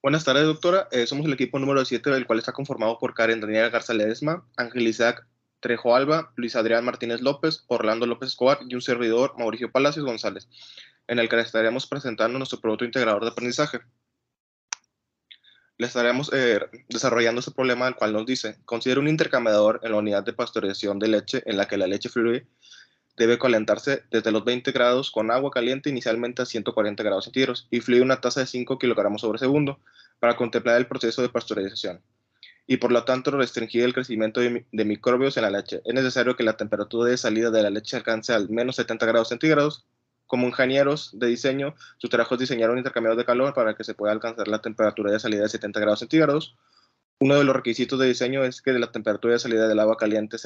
Buenas tardes, doctora. Somos el equipo número 7, del cual está conformado por Karen Daniela Garza Ledesma, Ángel Isaac Trejo Alba, Luis Adrián Martínez López, Orlando López Escobar y un servidor, Mauricio Palacios González, en el que le estaremos presentando nuestro producto integrador de aprendizaje. Le estaremos desarrollando este problema, el cual nos dice: considera un intercambiador en la unidad de pasteurización de leche en la que la leche fluye debe calentarse desde los 20 grados con agua caliente inicialmente a 140 grados centígrados y fluye una tasa de 5 kilogramos sobre segundo para contemplar el proceso de pasteurización y por lo tanto restringir el crecimiento de microbios en la leche. Es necesario que la temperatura de salida de la leche alcance al menos 70 grados centígrados. Como ingenieros de diseño, su trabajo es diseñar un intercambiador de calor para que se pueda alcanzar la temperatura de salida de 70 grados centígrados. Uno de los requisitos de diseño es que la temperatura de salida del agua caliente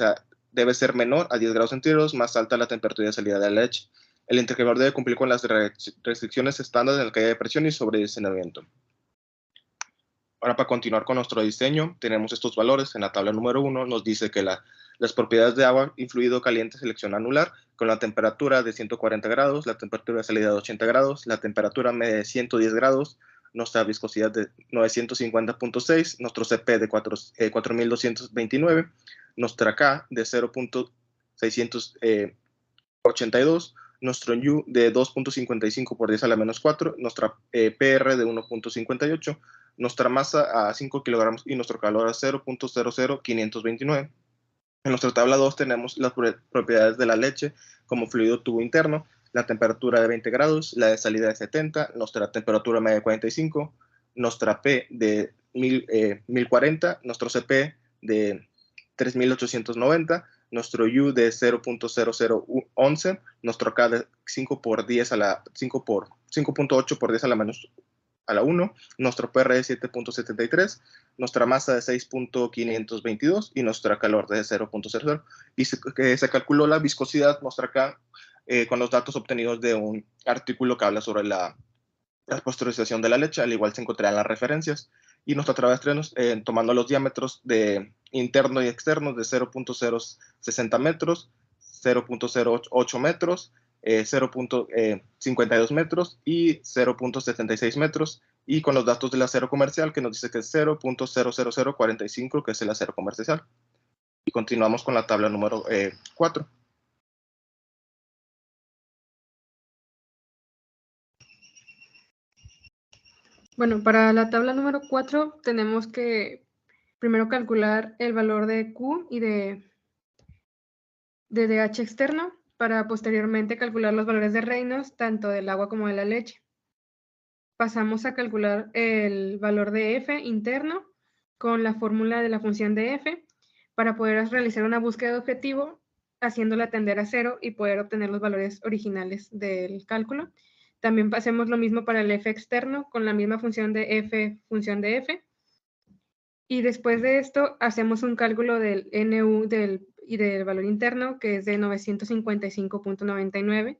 debe ser menor a 10 grados centígrados, más alta la temperatura de salida de la leche. El intercambiador debe cumplir con las restricciones estándar en la caída de presión y sobredimensionamiento. Ahora, para continuar con nuestro diseño, tenemos estos valores. En la tabla número 1 nos dice que las propiedades de agua y fluido caliente selección anular, con la temperatura de 140 grados, la temperatura de salida de 80 grados, la temperatura media de 110 grados, nuestra viscosidad de 950.6, nuestro CP de 4229, nuestra K de 0.682, nuestro U de 2.55 por 10 a la menos 4, nuestra PR de 1.58, nuestra masa a 5 kilogramos y nuestro calor a 0.00529. En nuestra tabla 2 tenemos las propiedades de la leche como fluido tubo interno, la temperatura de 20 grados, la de salida de 70, nuestra temperatura media de 45, nuestra P de 1040, nuestro CP de 3890, nuestro U de 0.0011, nuestro K de 5 por 10 a la 5.8 por 10 a la menos a la 1, nuestro PR de 7.73, nuestra masa de 6.522 y nuestra calor de 0.00. Y se calculó la viscosidad, muestra acá, con los datos obtenidos de un artículo que habla sobre la pasteurización de la leche, al igual se encontrarán las referencias. Y nuestra tabla de estrenos, tomando los diámetros de interno y externo de 0.060 metros, 0.08 metros, 0.52 metros y 0.76 metros, y con los datos del acero comercial que nos dice que es 0.00045, que es el acero comercial. Y continuamos con la tabla número 4. Bueno, para la tabla número 4 tenemos que primero calcular el valor de Q y de DH externo para posteriormente calcular los valores de Reynolds tanto del agua como de la leche. Pasamos a calcular el valor de F interno con la fórmula de la función de F para poder realizar una búsqueda de objetivo haciéndola tender a 0 y poder obtener los valores originales del cálculo. También hacemos lo mismo para el F externo con la misma función de F, y después de esto hacemos un cálculo del NU y del valor interno, que es de 955.99,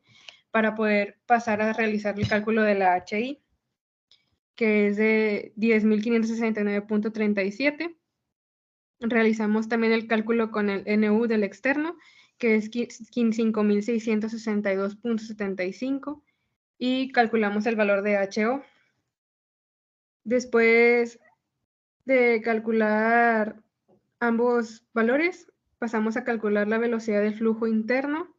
para poder pasar a realizar el cálculo de la HI, que es de 10.569.37. Realizamos también el cálculo con el NU del externo, que es 5.662.75, y calculamos el valor de HO. Después de calcular ambos valores, pasamos a calcular la velocidad del flujo interno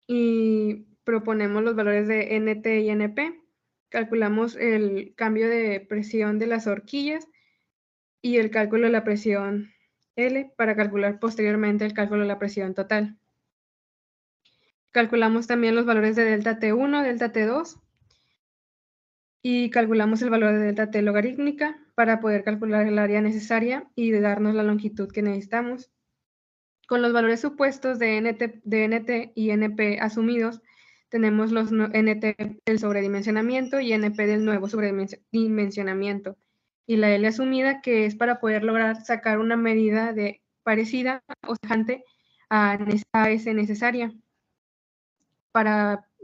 y proponemos los valores de NT y NP. Calculamos el cambio de presión de las horquillas y el cálculo de la presión L para calcular posteriormente el cálculo de la presión total. Calculamos también los valores de delta T1, delta T2 y calculamos el valor de delta T logarítmica para poder calcular el área necesaria y darnos la longitud que necesitamos. Con los valores supuestos de NT y NP asumidos, tenemos los NT del sobredimensionamiento y NP del nuevo sobredimensionamiento, y la L asumida, que es para poder lograr sacar una medida parecida o semejante a S necesaria.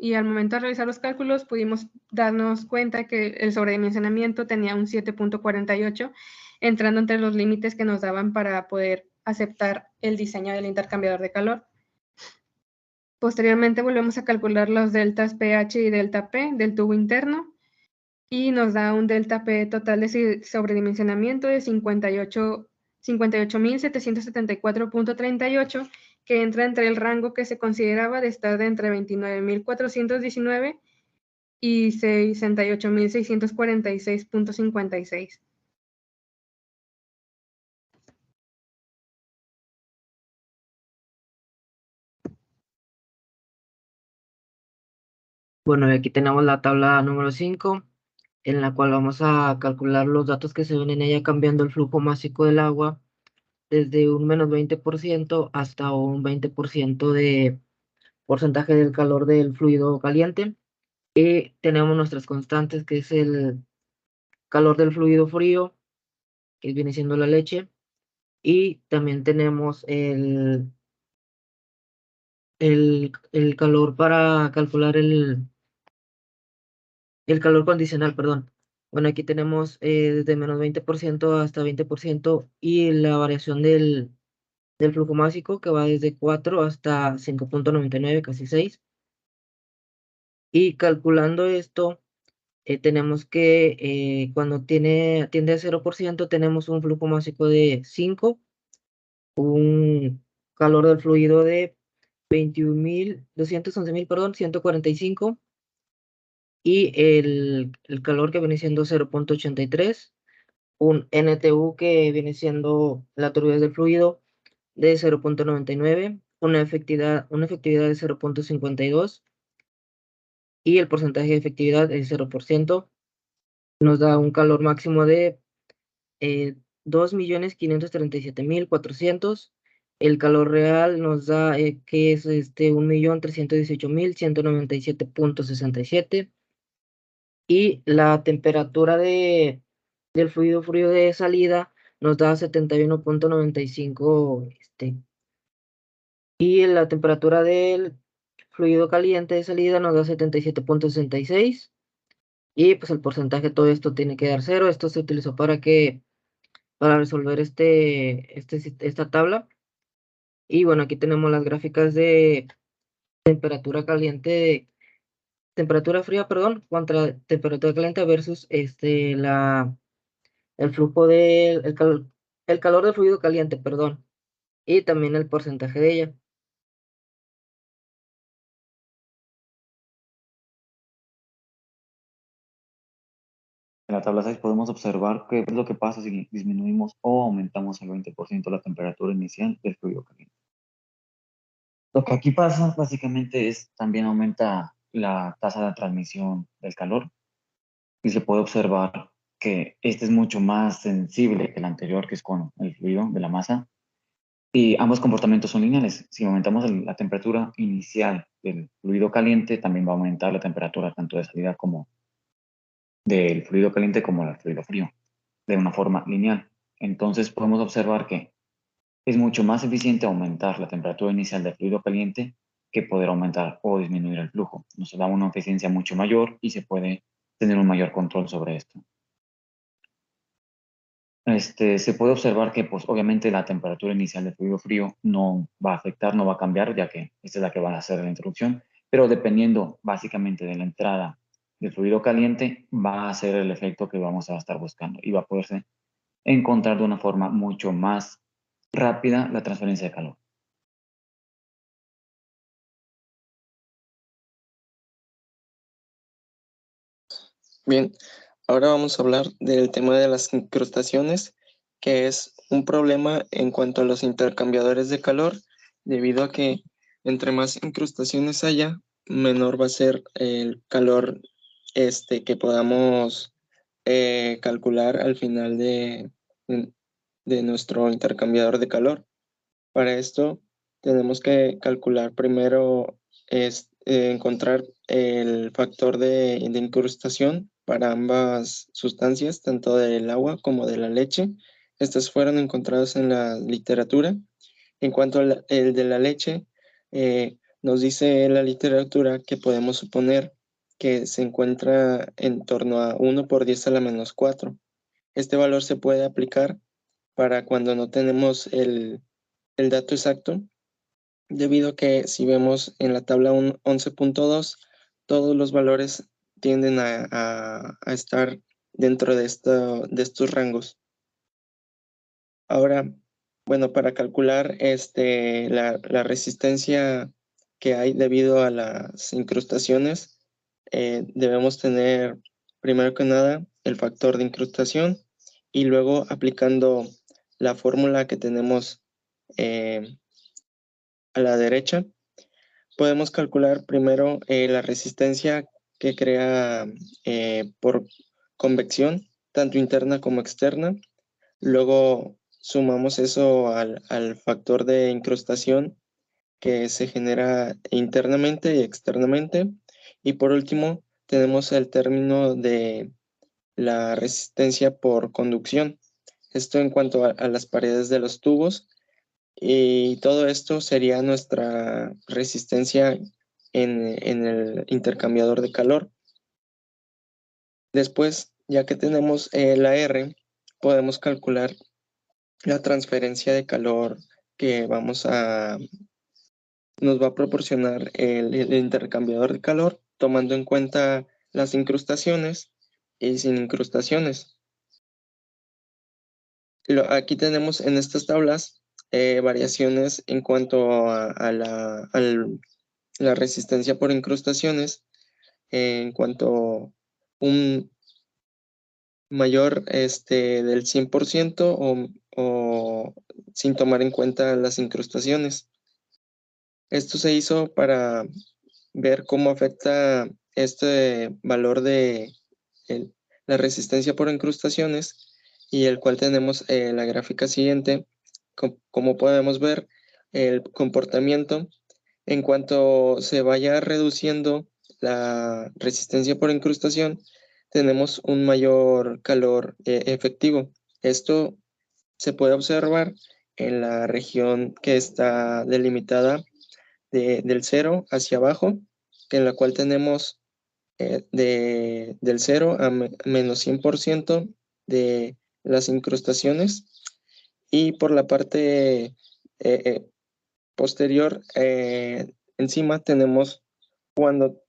Y al momento de realizar los cálculos pudimos darnos cuenta que el sobredimensionamiento tenía un 7.48, entrando entre los límites que nos daban para poder aceptar el diseño del intercambiador de calor. Posteriormente volvemos a calcular los deltas pH y delta P del tubo interno y nos da un delta P total de sobredimensionamiento de 58.774.38, que entra entre el rango que se consideraba de estar de entre 29.419 y 68.646.56. Bueno, y aquí tenemos la tabla número 5, en la cual vamos a calcular los datos que se ven en ella cambiando el flujo másico del agua desde un menos 20% hasta un 20% de porcentaje del calor del fluido caliente. Y tenemos nuestras constantes, que es el calor del fluido frío, que viene siendo la leche, y también tenemos el calor para calcular el calor condicional, perdón. Bueno, aquí tenemos desde menos 20% hasta 20% y la variación del flujo másico, que va desde 4 hasta 5.99, casi 6. Y calculando esto, tenemos que cuando tiende a 0%, tenemos un flujo másico de 5, un calor del fluido de 211.000, perdón, 145, y el calor que viene siendo 0.83, un NTU que viene siendo la turbidez del fluido de 0.99, una efectividad de 0.52 y el porcentaje de efectividad es 0%. Nos da un calor máximo de 2.537.400. El calor real nos da que es 1.318.197.67. Y la temperatura del fluido frío de salida nos da 71.95. Y la temperatura del fluido caliente de salida nos da 77.66. Y pues el porcentaje de todo esto tiene que dar 0. Esto se utilizó para resolver esta tabla. Y bueno, aquí tenemos las gráficas de temperatura caliente, temperatura fría, perdón, contra temperatura caliente versus el flujo el calor del fluido caliente, perdón, y también el porcentaje de ella. En la tabla 6 podemos observar qué es lo que pasa si disminuimos o aumentamos el 20% la temperatura inicial del fluido caliente. Lo que aquí pasa básicamente es también aumenta la tasa de transmisión del calor y se puede observar que este es mucho más sensible que el anterior, que es con el fluido de la masa, y ambos comportamientos son lineales. Si aumentamos la temperatura inicial del fluido caliente, también va a aumentar la temperatura tanto de salida como del fluido caliente como del fluido frío, de una forma lineal. Entonces podemos observar que es mucho más eficiente aumentar la temperatura inicial del fluido caliente que poder aumentar o disminuir el flujo. Nos da una eficiencia mucho mayor y se puede tener un mayor control sobre esto. Se puede observar que, pues, obviamente la temperatura inicial del fluido frío no va a afectar, no va a cambiar, ya que esta es la que va a hacer la introducción, pero dependiendo básicamente de la entrada del fluido caliente, va a ser el efecto que vamos a estar buscando y va a poderse encontrar de una forma mucho más rápida la transferencia de calor. Bien, ahora vamos a hablar del tema de las incrustaciones, que es un problema en cuanto a los intercambiadores de calor, debido a que entre más incrustaciones haya, menor va a ser el calor que podamos calcular al final de nuestro intercambiador de calor. Para esto tenemos que calcular primero, encontrar el factor de incrustación para ambas sustancias, tanto del agua como de la leche. Estas fueron encontradas en la literatura. En cuanto al el de la leche, nos dice la literatura que podemos suponer que se encuentra en torno a 1 por 10 a la menos 4. Este valor se puede aplicar para cuando no tenemos el dato exacto, debido a que si vemos en la tabla 11.2, todos los valores tienden a estar dentro de estos rangos. Ahora, bueno, para calcular la resistencia que hay debido a las incrustaciones, debemos tener primero que nada el factor de incrustación y luego aplicando la fórmula que tenemos a la derecha, podemos calcular primero la resistencia que crea por convección, tanto interna como externa. Luego sumamos eso al factor de incrustación que se genera internamente y externamente. Y por último, tenemos el término de la resistencia por conducción. Esto en cuanto a las paredes de los tubos. Y todo esto sería nuestra resistencia en el intercambiador de calor. Después, ya que tenemos la R, podemos calcular la transferencia de calor que nos va a proporcionar el intercambiador de calor, tomando en cuenta las incrustaciones y sin incrustaciones. Aquí tenemos en estas tablas variaciones en cuanto a la resistencia por incrustaciones, en cuanto un mayor del 100% o sin tomar en cuenta las incrustaciones. Esto se hizo para ver cómo afecta este valor de la resistencia por incrustaciones y el cual tenemos la gráfica siguiente. Como podemos ver, el comportamiento en cuanto se vaya reduciendo la resistencia por incrustación, tenemos un mayor calor efectivo. Esto se puede observar en la región que está delimitada del 0 hacia abajo, en la cual tenemos del 0 a menos 100% de las incrustaciones, y por la parte posterior encima tenemos cuando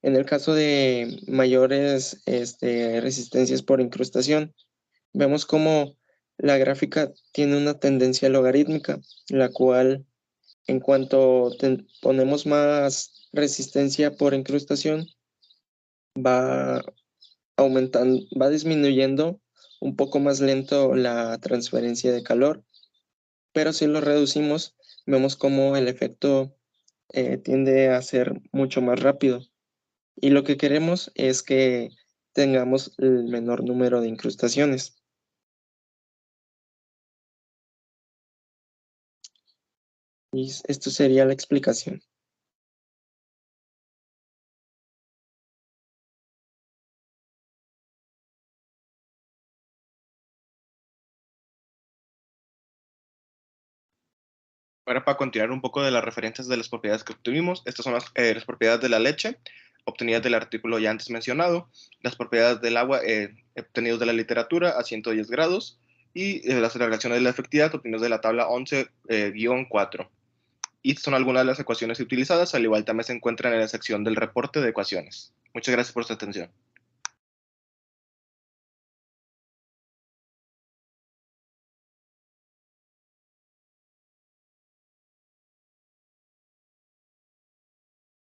en el caso de mayores resistencias por incrustación, vemos como la gráfica tiene una tendencia logarítmica, la cual en cuanto ponemos más resistencia por incrustación, va aumentando, va disminuyendo un poco más lento la transferencia de calor, pero si lo reducimos, vemos como el efecto tiende a ser mucho más rápido. Y lo que queremos es que tengamos el menor número de incrustaciones. Y esto sería la explicación. Ahora, para continuar un poco de las referencias de las propiedades que obtuvimos, estas son las propiedades de la leche obtenidas del artículo ya antes mencionado, las propiedades del agua obtenidas de la literatura a 110 grados y las relaciones de la efectividad obtenidas de la tabla 11-4. Y estas son algunas de las ecuaciones utilizadas, al igual también se encuentran en la sección del reporte de ecuaciones. Muchas gracias por su atención.